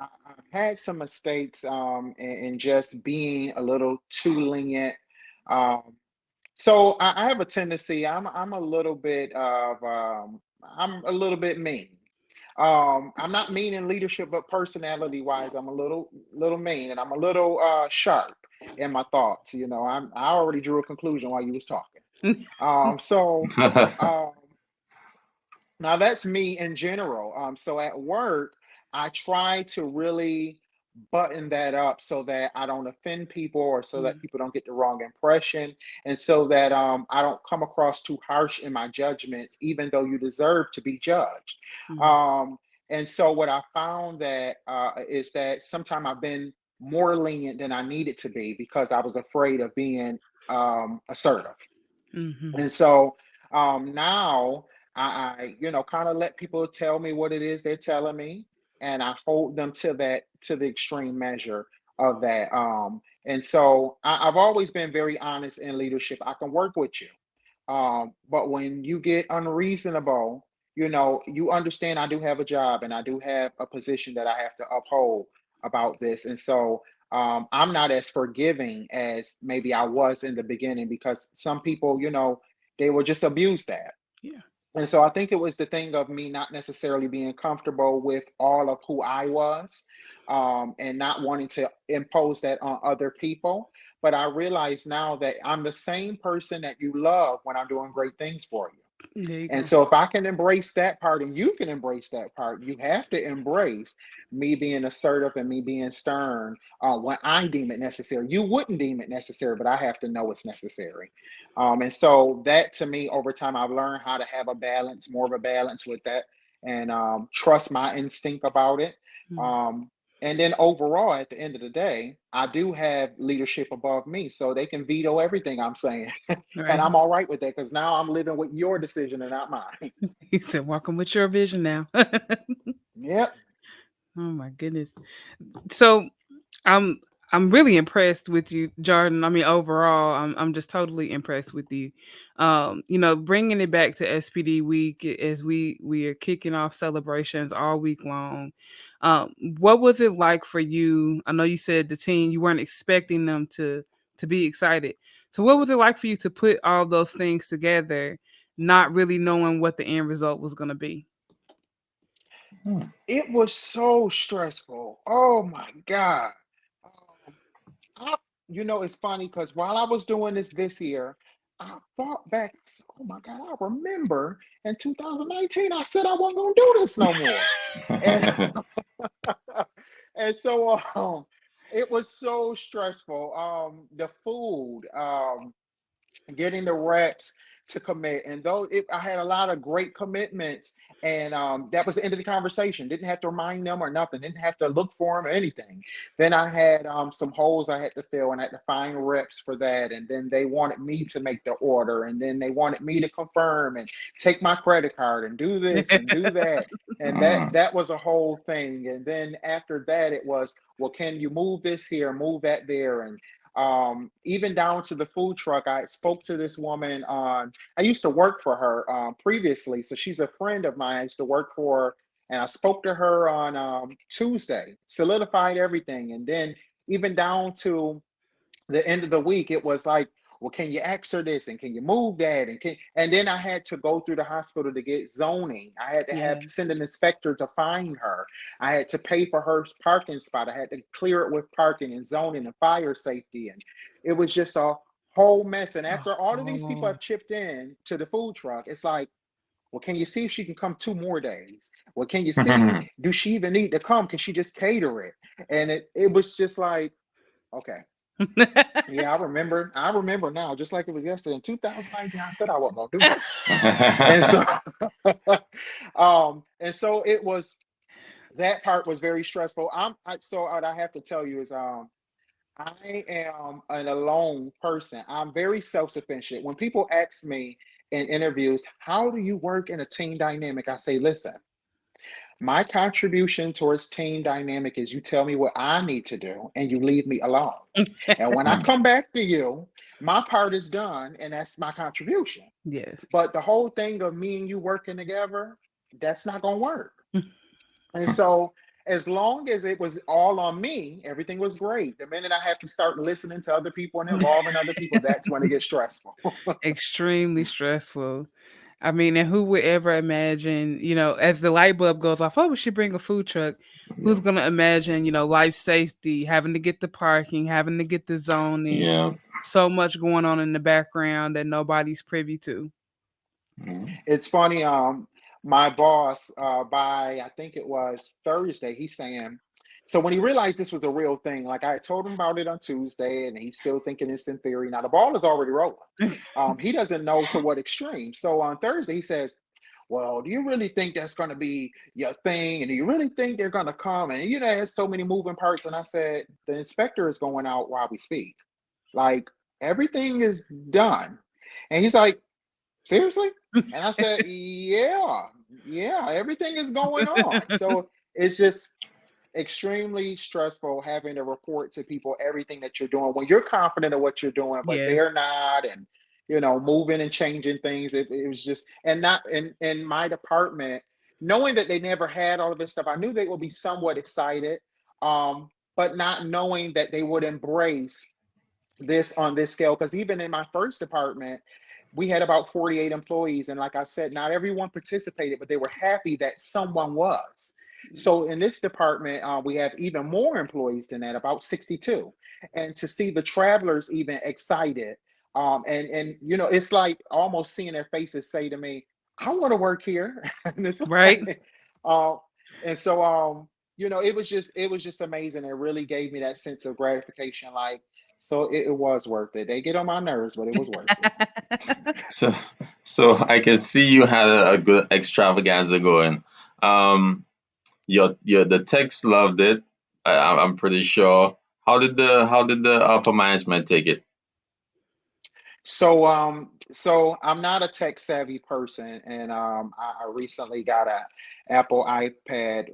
I've had some mistakes in just being a little too lenient. Um, so I have a tendency. I'm a little bit of I'm a little bit mean. I'm not mean in leadership, but personality wise, I'm a little mean, and I'm a little sharp in my thoughts. I already drew a conclusion while you was talking. So um, now that's me in general. So at work, I try to really button that up so that I don't offend people or so that Mm, people don't get the wrong impression, and so that I don't come across too harsh in my judgments, even though you deserve to be judged. mm, Um, and so what I found that is that sometimes I've been more lenient than I needed to be because I was afraid of being assertive. mhm. And so now I kind of let people tell me what it is they're telling me, and I hold them to the extreme measure of that. And so I've always been very honest in leadership. I can work with you, but when you get unreasonable, you understand I do have a job and I do have a position that I have to uphold about this. And so I'm not as forgiving as maybe I was in the beginning because some people, they will just abuse that. Yeah. And so I think it was the thing of me not necessarily being comfortable with all of who I was, and not wanting to impose that on other people. But I realize now that I'm the same person that you love when I'm doing great things for you. There you And go. so if I can embrace that part and you can embrace that part, you have to embrace me being assertive and me being stern when I deem it necessary. You wouldn't deem it necessary, but I have to know it's necessary. And so that to me, over time, I've learned how to have a balance, more of a balance with that, and trust my instinct about it. Mm. Um, and then overall, at the end of the day, I do have leadership above me, so they can veto everything I'm saying. And Right. I'm all right with that because now I'm living with your decision and not mine. He said, "Walking with your vision now." Yep. Oh my goodness. So I'm I'm really impressed with you, Jordan. I mean, overall, I'm just totally impressed with you. Bringing it back to SPD week as we are kicking off celebrations all week long. What was it like for you? I know you said the team you weren't expecting them to be excited. So what was it like for you to put all those things together, not really knowing what the end result was going to be? Hmm. It was so stressful. Oh my God. Um, I, it's funny because while I was doing this year, I thought back, I said, oh my God, I remember in 2019, I said I wasn't going to do this no more. And, and so it was so stressful. The food, getting the reps to commit. And though I had a lot of great commitments, and that was the end of the conversation. Didn't have to remind them or nothing. Didn't have to look for them or anything. Then I had some holes I had to fill, and I had to find reps for that. And then they wanted me to make the order, and then they wanted me to confirm and take my credit card and do this and do that. And that Mm. that was a whole thing. And then after that, it was, well, can you move this here, move that there, and even down to the food truck. I spoke to this woman on, I used to work for her previously, so she's a friend of mine. I used to work for her, and I spoke to her on Tuesday, solidified everything. And then even down to the end of the week, it was like, well, can you ask her this and can you move that? And then I had to go through the hospital to get zoning. I had to have Yes. send an inspector to find her. I had to pay for her parking spot. I had to clear it with parking and zoning and fire safety. And it was just a whole mess. And after all of these people Oh. have chipped in to the food truck, it's like, well, can you see if she can come 2 more days? Well, can you see, do she even need to come? Can she just cater it? And it was just like, okay. Yeah, I remember now, just like it was yesterday. In 2019, I said I wasn't gonna do this. And so and so it was, that part was very stressful. So what I have to tell you is I am an alone person. I'm very self-sufficient. When people ask me in interviews, how do you work in a team dynamic? I say, listen, my contribution towards team dynamic is you tell me what I need to do and you leave me alone. And when I Mm. come back to you, my part is done and that's my contribution. Yes. But the whole thing of me and you working together, that's not going to work. And so, as long as it was all on me, everything was great. The minute I have to start listening to other people and involving other people, that's when it gets stressful. Extremely stressful. I mean, and who would ever imagine, as the light bulb goes off, oh, we should bring a food truck. Yeah. Who's gonna imagine, life safety, having to get the parking, having to get the zoning, Yeah. so much going on in the background that nobody's privy to. Mm. It's funny. My boss, by I think it was Thursday, he's saying, so when he realized this was a real thing, like I told him about it on Tuesday, and he's still thinking it's in theory. Now the ball is already rolling. He doesn't know to what extreme. So on Thursday, he says, "Well, do you really think that's going to be your thing? And do you really think they're going to come?" And there's so many moving parts. And I said, "The inspector is going out while we speak. Like everything is done." And he's like, seriously? And I said, yeah, yeah, everything is going on. So it's just extremely stressful having to report to people everything that you're doing when you're confident of what you're doing, but Yes. they're not, and moving and changing things. It was just, and not in my department, knowing that they never had all of this stuff, I knew they would be somewhat excited, but not knowing that they would embrace this on this scale. Because even in my first department, we had about 48 employees. And like I said, not everyone participated, but they were happy that someone was. So in this department, we have even more employees than that, about 62. And to see the travelers even excited, and it's like almost seeing their faces say to me, I want to work here. And it's Right? like, um, and so, it was just amazing. It really gave me that sense of gratification. Like, so it was worth it. They get on my nerves, but it was worth it. So, so I can see you had a good extravaganza going. Um, your the techs loved it. I'm pretty sure. How did the upper management take it? So I'm not a tech savvy person, and I recently got a Apple iPad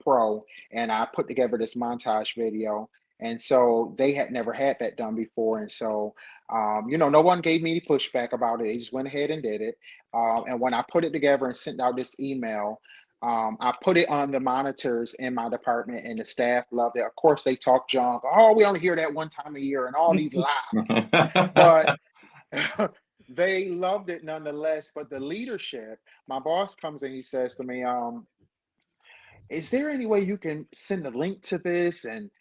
Pro, and I put together this montage video, and so they had never had that done before, and so no one gave me any pushback about it. They just went ahead and did it, and when I put it together and sent out this email. I put it on the monitors in my department, and the staff loved it. Of course, they talk junk. Oh, we only hear that one time a year, and all these lies. But they loved it nonetheless. But the leadership, my boss comes in, he says to me, is there any way you can send a link to this? And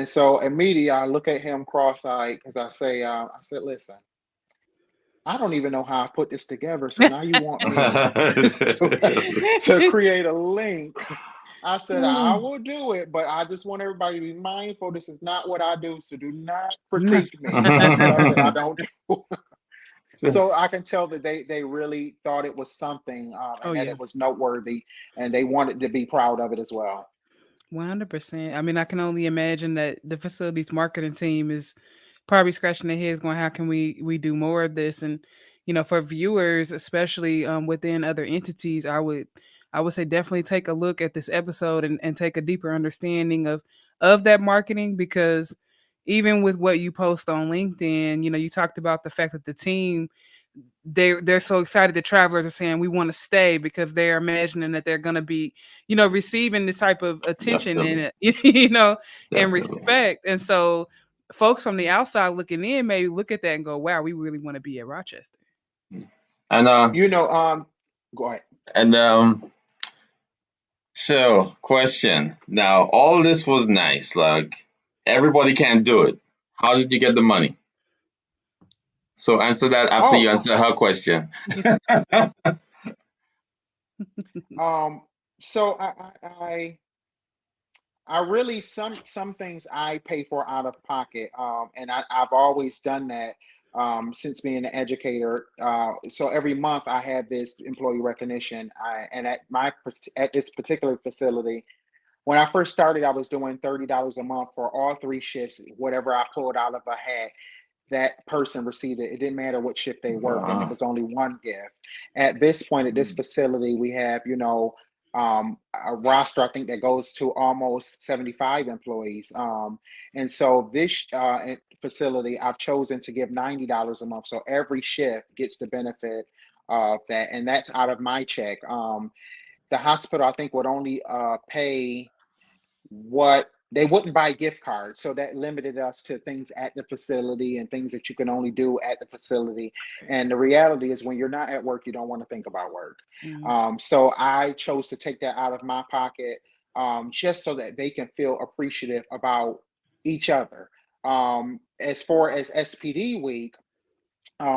so immediately I look at him cross-eyed because I said, listen, I don't even know how I put this together. So now you want me to to create a link. I said, I will do it, but I just want everybody to be mindful. This is not what I do. So do not critique me on stuff that I don't do. So I can tell that they really thought it was something, Oh and that yeah. it was noteworthy, and they wanted to be proud of it as well. 100%. I mean, I can only imagine that the facilities marketing team is probably scratching their heads going, how can we do more of this? And for viewers, especially within other entities, I would say definitely take a look at this episode and take a deeper understanding of that marketing, because even with what you post on LinkedIn, you talked about the fact that the team, they're so excited. The travelers are saying we want to stay because they're imagining that they're going to be receiving this type of attention Definitely, and and definitely. respect. And so folks from the outside looking in may look at that and go, wow, we really want to be at Rochester. And You know, go ahead. and so question. Now all this was nice. Like everybody can do it. How did you get the money? So answer that after you Oh, answer her question. um, so I really some things I pay for out of pocket, and I've always done that since being an educator. So every month I have this employee recognition. And at this particular facility, when I first started, I was doing $30 a month for all three shifts. Whatever I pulled out of a hat, that person received it. It didn't matter what shift they worked, and it was only one gift. At this point, at this facility, we have, a roster, I think, that goes to almost 75 employees. And so this facility, I've chosen to give $90 a month. So every shift gets the benefit of that. And that's out of my check. The hospital, I think, would only pay what they wouldn't buy gift cards, so that limited us to things at the facility and things that you can only do at the facility. And the reality is, when you're not at work, you don't want to think about work. Mhm. So I chose to take that out of my pocket, just so that they can feel appreciative about each other. As far as SPD week,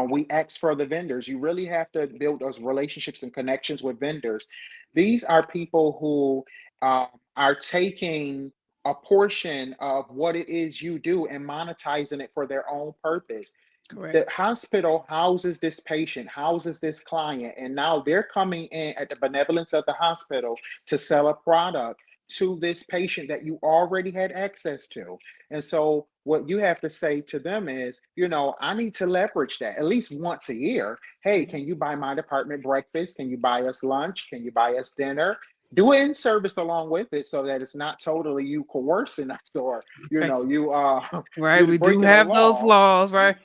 we ask for the vendors. You really have to build those relationships and connections with vendors. These are people who are taking a portion of what it is you do and monetizing it for their own purpose. Correct. The hospital houses this patient, houses this client, and now they're coming in at the benevolence of the hospital to sell a product to this patient that you already had access to. And so what you have to say to them is, I need to leverage that at least once a year. Hey, can you buy my department breakfast? Can you buy us lunch? Can you buy us dinner? Do it in service along with it, so that it's not totally you coercing us, or Right. you Right. you're We do breaking the have those law. laws, right?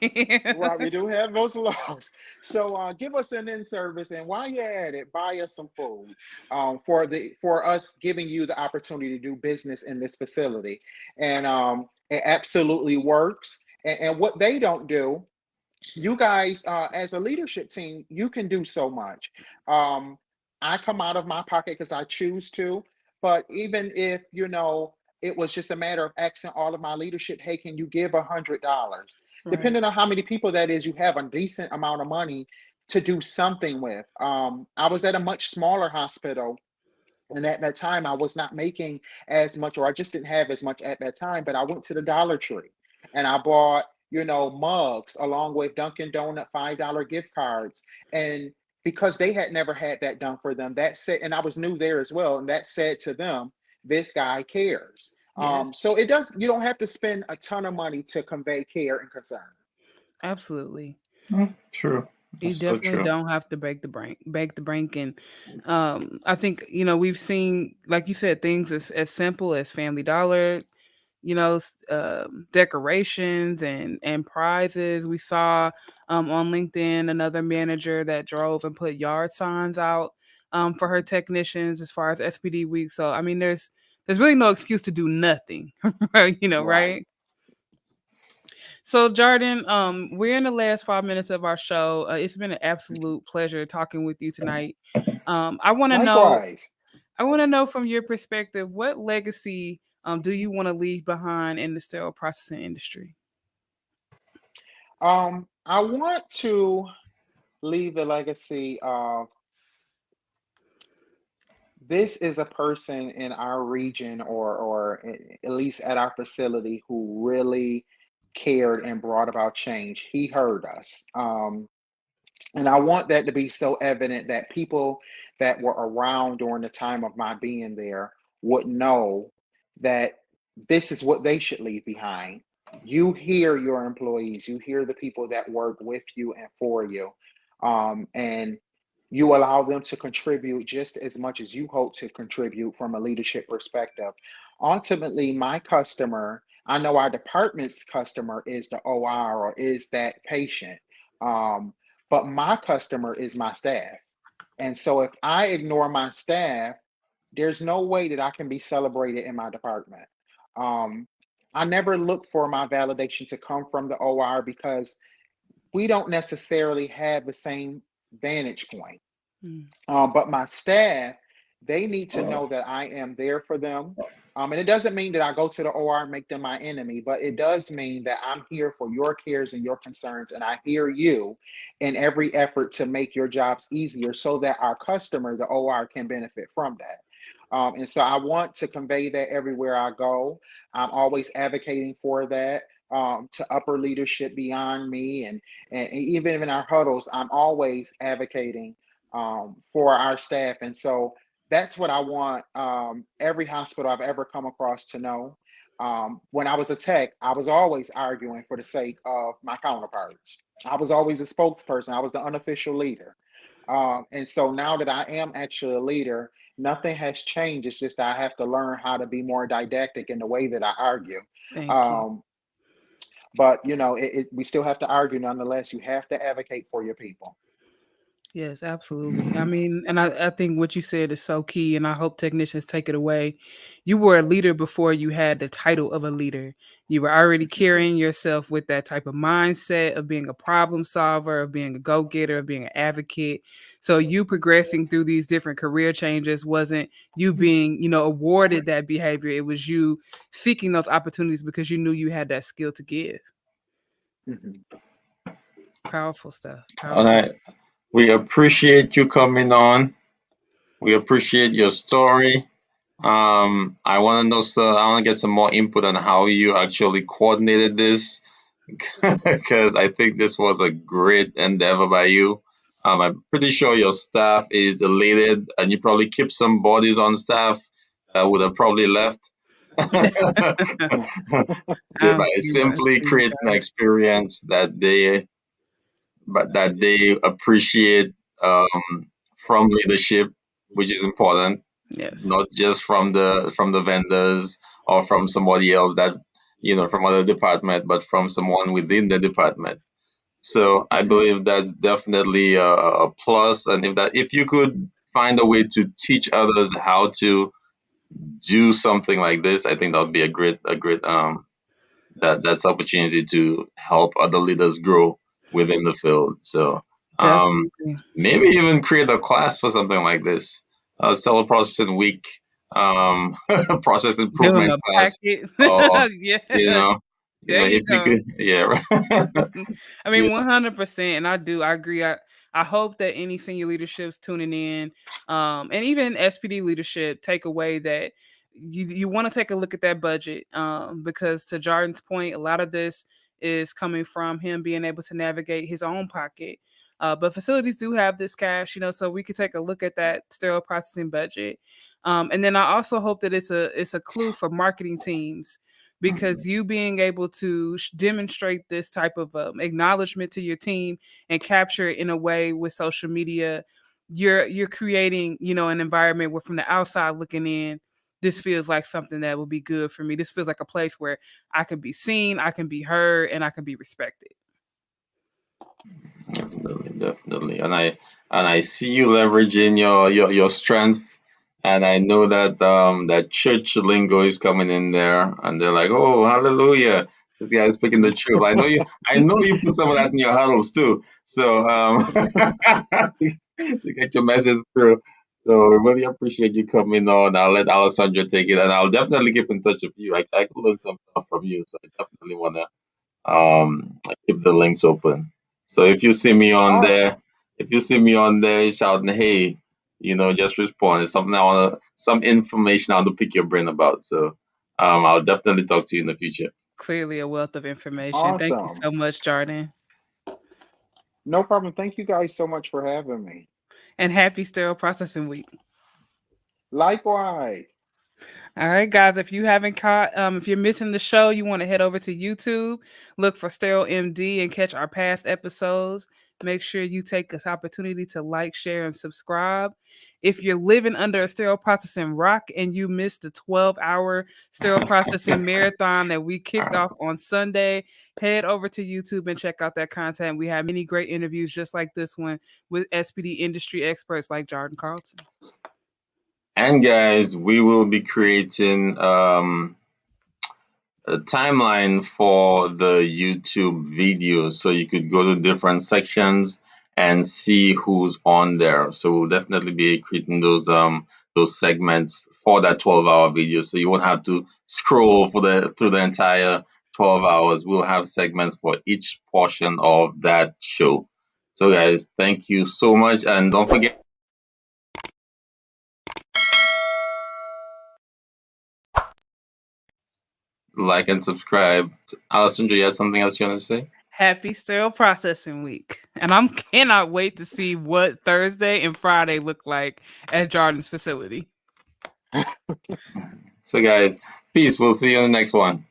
Right, we do have those laws. So give us an in service, and while you're at it, buy us some food, for us giving you the opportunity to do business in this facility. And it absolutely works. And what they don't do, you guys, as a leadership team, you can do so much. Um, I come out of my pocket because I choose to, but even if it was just a matter of asking all of my leadership, hey, can you give $100? Right. Depending on how many people that is, you have a decent amount of money to do something with. I was at a much smaller hospital, and at that time, I was not making as much, or I just didn't have as much at that time. But I went to the Dollar Tree and I bought, mugs along with Dunkin' Donut $5 gift cards. And because they had never had that done for them, that said, and I was new there as well, and that said to them, this guy cares. Yes, So it does, you don't have to spend a ton of money to convey care and concern. absolutely. True. You That's so definitely true. don't have to break the bank, and I think we've seen, like you said, things as simple as Family Dollar, decorations and prizes. We saw on LinkedIn another manager that drove and put yard signs out for her technicians as far as SPD week. So I mean, there's really no excuse to do nothing, Right. right? So, Jardin, we're in the last 5 minutes of our show. It's been an absolute pleasure talking with you tonight. I want to know, Likewise. from your perspective, what legacy do you want to leave behind in the sterile processing industry? I want to leave the legacy of this is a person in our region, at least at our facility, who really cared and brought about change. He heard us. And I want that to be so evident that people that were around during the time of my being there would know that this is what they should leave behind. You hear your employees, you hear the people that work with you and for you, and you allow them to contribute just as much as you hope to contribute from a leadership perspective. Ultimately, my customer, I know our department's customer is the OR or is that patient. Um, but my customer is my staff. And so if I ignore my staff, there's no way that I can be celebrated in my department. Um, I never look for my validation to come from the OR because we don't necessarily have the same vantage point. Mm. But my staff, they need to know that I am there for them. And it doesn't mean that I go to the OR and make them my enemy, but it does mean that I'm here for your cares and your concerns, and I hear you in every effort to make your jobs easier so that our customer, the OR, can benefit from that. And so I want to convey that everywhere I go. I'm always advocating for that. To upper leadership beyond me, and even in our huddles, I'm always advocating for our staff. And so that's what I want every hospital I've ever come across to know. When I was a tech, I was always arguing for the sake of my counterparts. I was always a spokesperson. I was the unofficial leader. And so now that I am actually a leader, nothing has changed. It's just that I have to learn how to be more didactic in the way that I argue. Thank you. Um, but we still have to argue nonetheless. You have to advocate for your people. Yes, absolutely. I mean, and I think what you said is so key, and I hope technicians take it away. You were a leader before you had the title of a leader. You were already Mhm. carrying yourself with that type of mindset of being a problem solver, of being a go getter, of being an advocate. So, you progressing through these different career changes wasn't you being, awarded that behavior. It was you seeking those opportunities because you knew you had that skill to give. Mhm. Powerful stuff. And Powerful. we appreciate you coming on. We appreciate your story. I want to know, sir, I want to get some more input on how you actually coordinated this, because I think this was a great endeavor by you. I'm pretty sure your staff is elated, and you probably keep some bodies on staff that would have probably left. By You right. simply You creating an right. experience that they appreciate, from leadership, which is important, Yes. not just from the vendors or from somebody else that, from other department, but from someone within the department. So I Mhm. believe that's definitely a plus. And if you could find a way to teach others how to do something like this, I think that would be a great that's opportunity to help other leaders grow within the field. So, um, Definitely. maybe even create a class for something like this, Seller Processing Week, process Give them improvement a class, packet. or you Yeah. know, There you if you go. could, yeah, right. I Yeah, mean, 100%. And I agree. I hope that any senior leadership's tuning in, and even SPD leadership take away that you want to take a look at that budget, because to Jardin's point, a lot of this is coming from him being able to navigate his own pocket. But facilities do have this cash, so we could take a look at that sterile processing budget. And then I also hope that it's a clue for marketing teams, because you being able to demonstrate this type of acknowledgement to your team and capture it in a way with social media, you're creating an environment where from the outside looking in, this feels like something that will be good for me. This feels like a place where I can be seen, I can be heard, and I can be respected. Definitely. And I see you leveraging your strength, and I know that that church lingo is coming in there, and they're like, oh, hallelujah, this guy is speaking the truth. I know you put some of that in your huddles too. So to get your message through. So I really appreciate you coming on. I'll let Alessandra take it, and I'll definitely keep in touch with you. I can learn some stuff from you, so I definitely wanna keep the links open. So if you see me on there, Awesome. shouting, hey, just respond. It's something some information I want to pick your brain about. So I'll definitely talk to you in the future. Clearly a wealth of information. Thank you Awesome. so much, Jardin. No problem. Thank you guys so much for having me. And happy sterile processing week. Likewise. All right, guys. If you haven't caught, if you're missing the show, you want to head over to YouTube, look for Sterile MD, and catch our past episodes. Make sure you take this opportunity to like, share, and subscribe. If you're living under a sterile processing rock and you missed the 12-hour sterile processing marathon that we kicked off on Sunday, head over to YouTube and check out that content. We have many great interviews just like this one with SPD industry experts like Jardin Carlton. And guys, we will be creating a timeline for the YouTube videos, so you could go to different sections and see who's on there. So we'll definitely be creating those segments for that 12-hour video, so you won't have to scroll through the entire 12 hours. We'll have segments for each portion of that show. So guys, thank you so much, and don't forget, like and subscribe. Alessandra, you have something else you want to say? Happy sterile processing week. And I cannot wait to see what Thursday and Friday look like at Jardin's facility. So guys, peace. We'll see you on the next one.